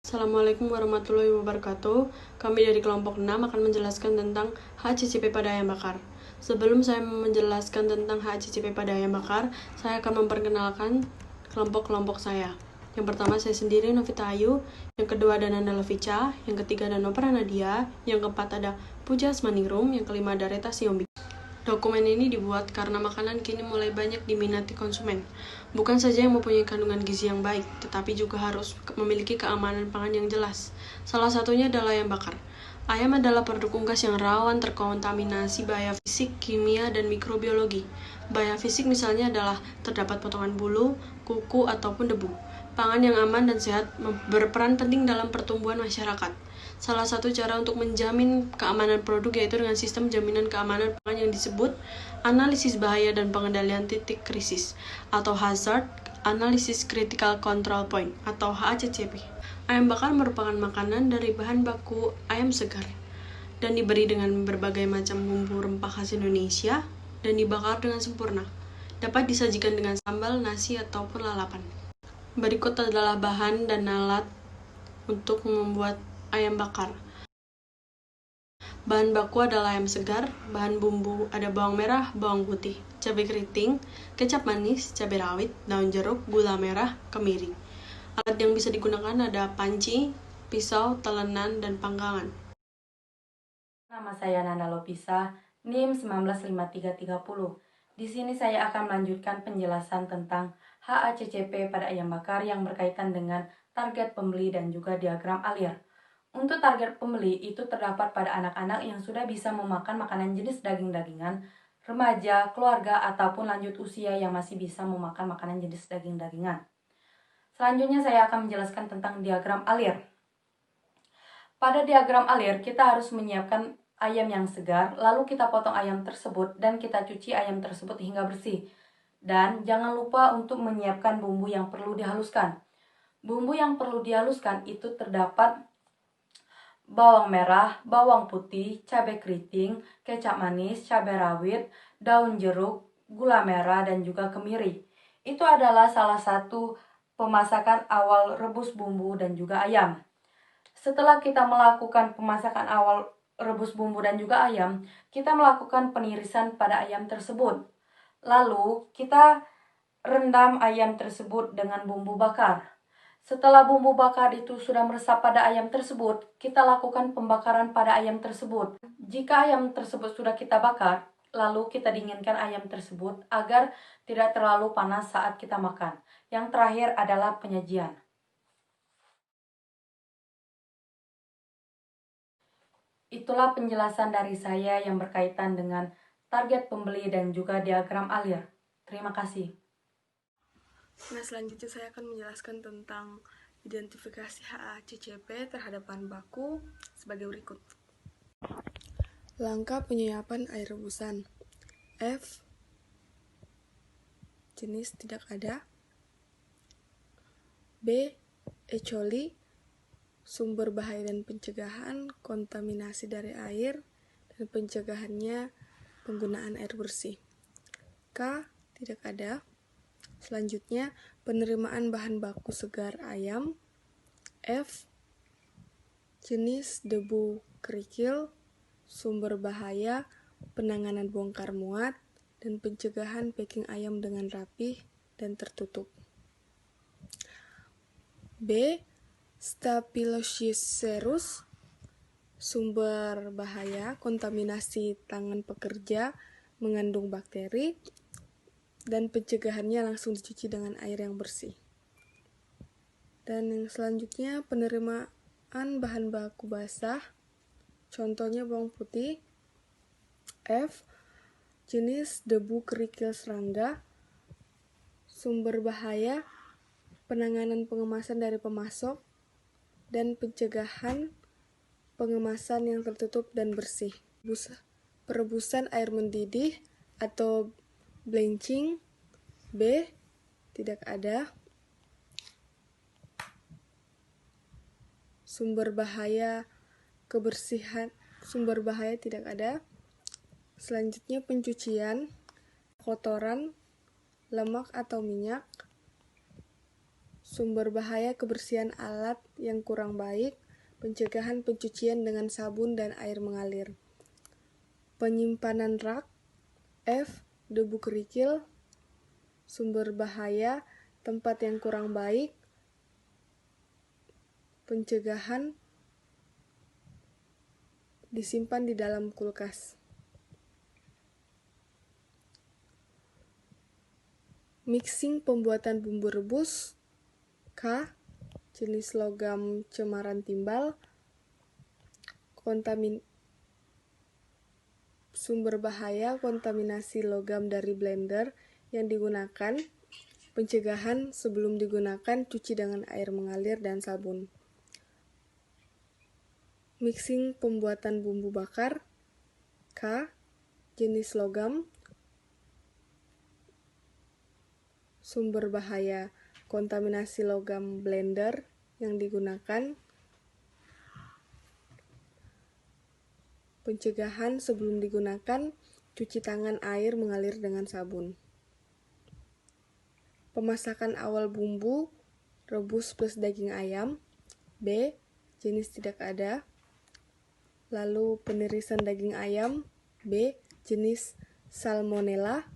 Assalamualaikum warahmatullahi wabarakatuh. Kami dari kelompok 6 akan menjelaskan tentang HACCP pada ayam bakar. Sebelum saya menjelaskan tentang HACCP pada ayam bakar, saya akan memperkenalkan kelompok-kelompok saya. Yang pertama saya sendiri, Novita Ayu. Yang kedua ada Nanda Lovica. Yang ketiga ada Nopra Nadia. Yang keempat ada Puja Asmaningrum. Yang kelima ada Reta Siombi. Dokumen ini dibuat karena makanan kini mulai banyak diminati konsumen. Bukan saja yang mempunyai kandungan gizi yang baik, tetapi juga harus memiliki keamanan pangan yang jelas. Salah satunya adalah ayam bakar. Ayam adalah produk unggas yang rawan terkontaminasi bahaya fisik, kimia, dan mikrobiologi. Bahaya fisik misalnya adalah terdapat potongan bulu, kuku, ataupun debu. Pangan yang aman dan sehat berperan penting dalam pertumbuhan masyarakat. Salah satu cara untuk menjamin keamanan produk yaitu dengan sistem jaminan keamanan pangan yang disebut analisis bahaya dan pengendalian titik krisis atau Hazard Analysis Critical Control Point atau HACCP. Ayam bakar merupakan makanan dari bahan baku ayam segar dan diberi dengan berbagai macam bumbu rempah khas Indonesia dan dibakar dengan sempurna. Dapat disajikan dengan sambal, nasi, ataupun lalapan. Berikut adalah bahan dan alat untuk membuat ayam bakar. Bahan baku adalah ayam segar, bahan bumbu ada bawang merah, bawang putih, cabai keriting, kecap manis, cabai rawit, daun jeruk, gula merah, kemiri. Alat yang bisa digunakan ada panci, pisau, telenan, dan panggangan. Nama saya Nanda Lopisa, NIM 195330. Di sini saya akan melanjutkan penjelasan tentang HACCP pada ayam bakar yang berkaitan dengan target pembeli dan juga diagram Allier. Untuk target pembeli itu terdapat pada anak-anak yang sudah bisa memakan makanan jenis daging-dagingan, remaja, keluarga, ataupun lanjut usia yang masih bisa memakan makanan jenis daging-dagingan. Selanjutnya saya akan menjelaskan tentang diagram Allier. Pada diagram Allier, kita harus menyiapkan ayam yang segar, lalu kita potong ayam tersebut dan kita cuci ayam tersebut hingga bersih. Dan jangan lupa untuk menyiapkan bumbu yang perlu dihaluskan. Bumbu yang perlu dihaluskan itu terdapat bawang merah, bawang putih, cabai keriting, kecap manis, cabai rawit, daun jeruk, gula merah, dan juga kemiri. Itu adalah salah satu pemasakan awal rebus bumbu dan juga ayam. Setelah kita melakukan pemasakan awal rebus bumbu dan juga ayam, kita melakukan penirisan pada ayam tersebut. Lalu kita rendam ayam tersebut dengan bumbu bakar. Setelah bumbu bakar itu sudah meresap pada ayam tersebut, kita lakukan pembakaran pada ayam tersebut. Jika ayam tersebut sudah kita bakar, lalu kita dinginkan ayam tersebut agar tidak terlalu panas saat kita makan. Yang terakhir adalah penyajian. Itulah penjelasan dari saya yang berkaitan dengan target pembeli dan juga diagram Allier. Terima kasih. Nah, selanjutnya saya akan menjelaskan tentang identifikasi HACCP terhadap bahan baku sebagai berikut. Langkah penyiapan air rebusan. F. Jenis tidak ada. B. E. coli, sumber bahaya dan pencegahan kontaminasi dari air dan pencegahannya penggunaan air bersih. K. Tidak ada. Selanjutnya, penerimaan bahan baku segar ayam. F. Jenis debu kerikil, sumber bahaya, penanganan bongkar muat, dan pencegahan packing ayam dengan rapih dan tertutup. B. Staphylococcus, sumber bahaya, kontaminasi tangan pekerja mengandung bakteri, dan pencegahannya langsung dicuci dengan air yang bersih. Dan yang selanjutnya, penerimaan bahan baku basah, contohnya bawang putih. F. Jenis debu kerikil serangga, sumber bahaya, penanganan pengemasan dari pemasok, dan pencegahan pengemasan yang tertutup dan bersih. Perebusan air mendidih atau blanching. B. Tidak ada. Sumber bahaya tidak ada. Selanjutnya pencucian, kotoran, lemak atau minyak, sumber bahaya kebersihan alat yang kurang baik, pencegahan pencucian dengan sabun dan air mengalir. Penyimpanan rak. F. Debu kerikil, sumber bahaya, tempat yang kurang baik, pencegahan, disimpan di dalam kulkas. Mixing pembuatan bumbu rebus. K. Jenis logam cemaran timbal. Sumber bahaya kontaminasi logam dari blender yang digunakan. Pencegahan sebelum digunakan, cuci dengan air mengalir dan sabun. Mixing pembuatan bumbu bakar. K. Jenis logam. Sumber bahaya kontaminasi logam blender yang digunakan. Pencegahan sebelum digunakan, cuci tangan air mengalir dengan sabun. Pemasakan awal bumbu, rebus plus daging ayam. B. Jenis tidak ada. Lalu penirisan daging ayam. B. Jenis salmonella.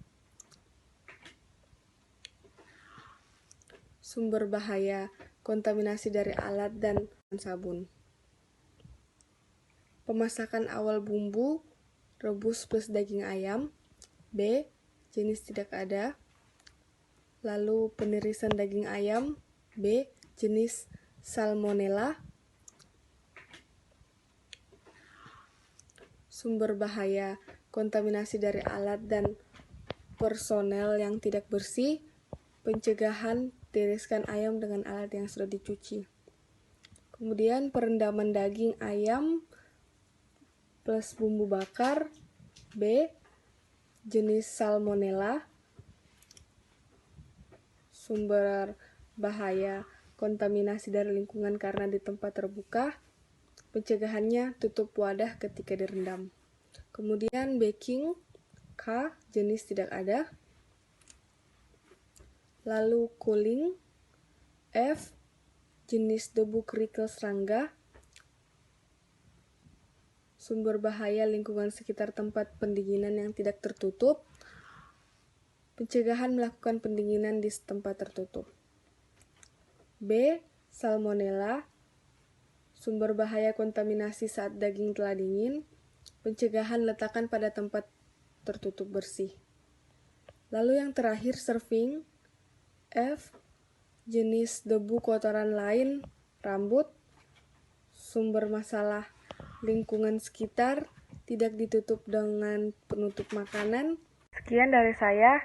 Sumber bahaya kontaminasi dari alat dan sabun. Pemasakan awal bumbu, rebus plus daging ayam. B. Jenis tidak ada. Lalu penirisan daging ayam. B. Jenis salmonella. Sumber bahaya kontaminasi dari alat dan personel yang tidak bersih. Pencegahan, tiriskan ayam dengan alat yang sudah dicuci. Kemudian perendaman daging ayam plus bumbu bakar. B. Jenis salmonella. Sumber bahaya kontaminasi dari lingkungan karena di tempat terbuka. Pencegahannya, tutup wadah ketika direndam. Kemudian baking. K. Jenis tidak ada. Lalu cooling. F. Jenis debu kerikil serangga. Sumber bahaya lingkungan sekitar tempat pendinginan yang tidak tertutup. Pencegahan melakukan pendinginan di tempat tertutup. B. Salmonella. Sumber bahaya kontaminasi saat daging telah dingin. Pencegahan letakkan pada tempat tertutup bersih. Lalu yang terakhir serving. F. Jenis debu kotoran lain, rambut. Sumber masalah lingkungan sekitar, tidak ditutup dengan penutup makanan. Sekian dari saya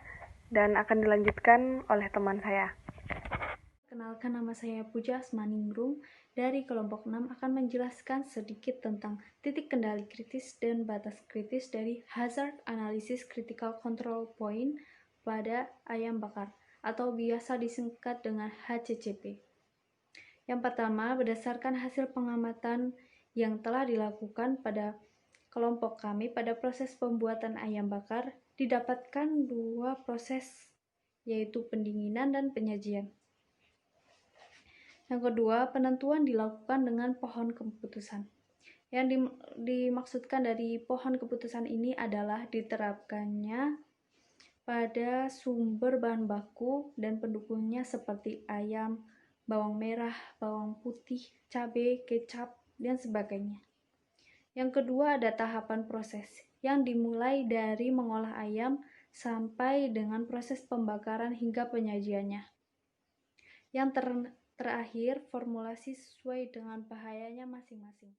dan akan dilanjutkan oleh teman saya. Kenalkan, nama saya Puja Asmaningrum dari kelompok 6 akan menjelaskan sedikit tentang titik kendali kritis dan batas kritis dari Hazard Analysis Critical Control Point pada ayam bakar atau biasa disingkat dengan HCCP. Yang pertama, berdasarkan hasil pengamatan yang telah dilakukan pada kelompok kami pada proses pembuatan ayam bakar, didapatkan dua proses, yaitu pendinginan dan penyajian. Yang kedua, penentuan dilakukan dengan pohon keputusan. Yang dimaksudkan dari pohon keputusan ini adalah diterapkannya pada sumber bahan baku dan pendukungnya seperti ayam, bawang merah, bawang putih, cabai, kecap, dan sebagainya. Yang kedua, ada tahapan proses yang dimulai dari mengolah ayam sampai dengan proses pembakaran hingga penyajiannya. Yang terakhir, formulasi sesuai dengan bahayanya masing-masing.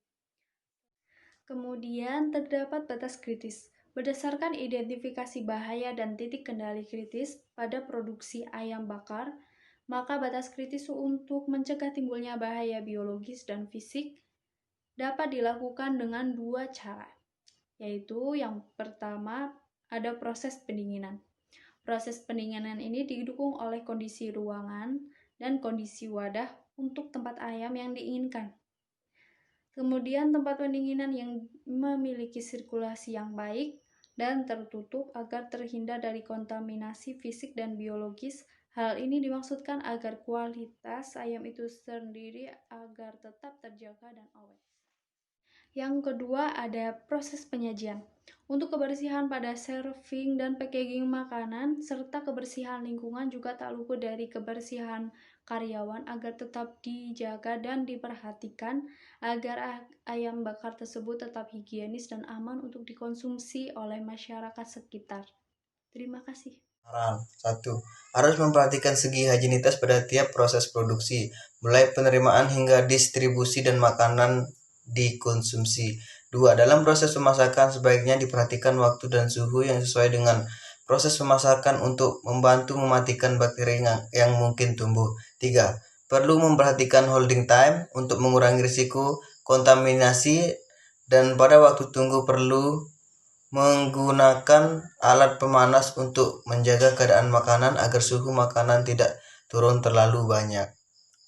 Kemudian terdapat batas kritis. Berdasarkan identifikasi bahaya dan titik kendali kritis pada produksi ayam bakar, maka batas kritis untuk mencegah timbulnya bahaya biologis dan fisik dapat dilakukan dengan dua cara, yaitu yang pertama ada proses pendinginan. Proses pendinginan ini didukung oleh kondisi ruangan dan kondisi wadah untuk tempat ayam yang diinginkan. Kemudian tempat pendinginan yang memiliki sirkulasi yang baik dan tertutup agar terhindar dari kontaminasi fisik dan biologis Hal ini dimaksudkan agar kualitas ayam itu sendiri agar tetap terjaga dan awet. Yang kedua ada proses penyajian. Untuk kebersihan pada serving dan packaging makanan, serta kebersihan lingkungan juga tak luput dari kebersihan karyawan agar tetap dijaga dan diperhatikan agar ayam bakar tersebut tetap higienis dan aman untuk dikonsumsi oleh masyarakat sekitar. Terima kasih. Saran 1. Harus memperhatikan segi higienitas pada tiap proses produksi, mulai penerimaan hingga distribusi dan makanan dikonsumsi. 2. Dalam proses pemasakan sebaiknya diperhatikan waktu dan suhu yang sesuai dengan proses pemasakan untuk membantu mematikan bakteri yang mungkin tumbuh. 3. Perlu memperhatikan holding time untuk mengurangi risiko kontaminasi, dan pada waktu tunggu perlu menggunakan alat pemanas untuk menjaga keadaan makanan agar suhu makanan tidak turun terlalu banyak.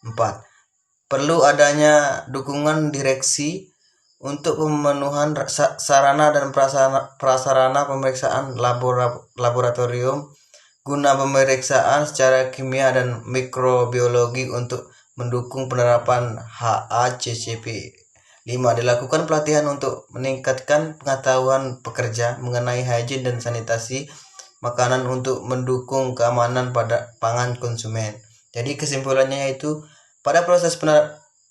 4. Perlu adanya dukungan direksi untuk pemenuhan sarana dan prasarana pemeriksaan laboratorium guna pemeriksaan secara kimia dan mikrobiologi untuk mendukung penerapan HACCP. 5. Dilakukan pelatihan untuk meningkatkan pengetahuan pekerja mengenai hygiene dan sanitasi makanan untuk mendukung keamanan pada pangan konsumen. Jadi kesimpulannya yaitu pada proses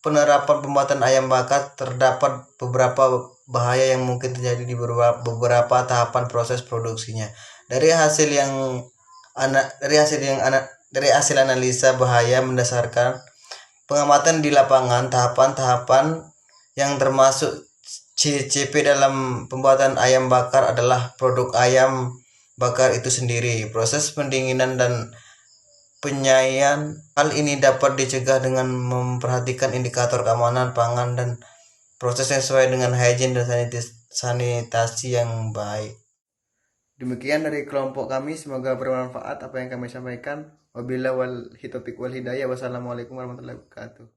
penerapan pembuatan ayam bakar terdapat beberapa bahaya yang mungkin terjadi di beberapa tahapan proses produksinya. Dari hasil analisa bahaya mendasarkan pengamatan di lapangan, tahapan-tahapan yang termasuk CCP dalam pembuatan ayam bakar adalah produk ayam bakar itu sendiri, proses pendinginan dan penyajian. Hal ini dapat dicegah dengan memperhatikan indikator keamanan pangan dan proses yang sesuai dengan hygiene dan sanitasi yang baik. Demikian dari kelompok kami, semoga bermanfaat apa yang kami sampaikan. Wabillahi wal hidayah. Wassalamualaikum warahmatullahi wabarakatuh.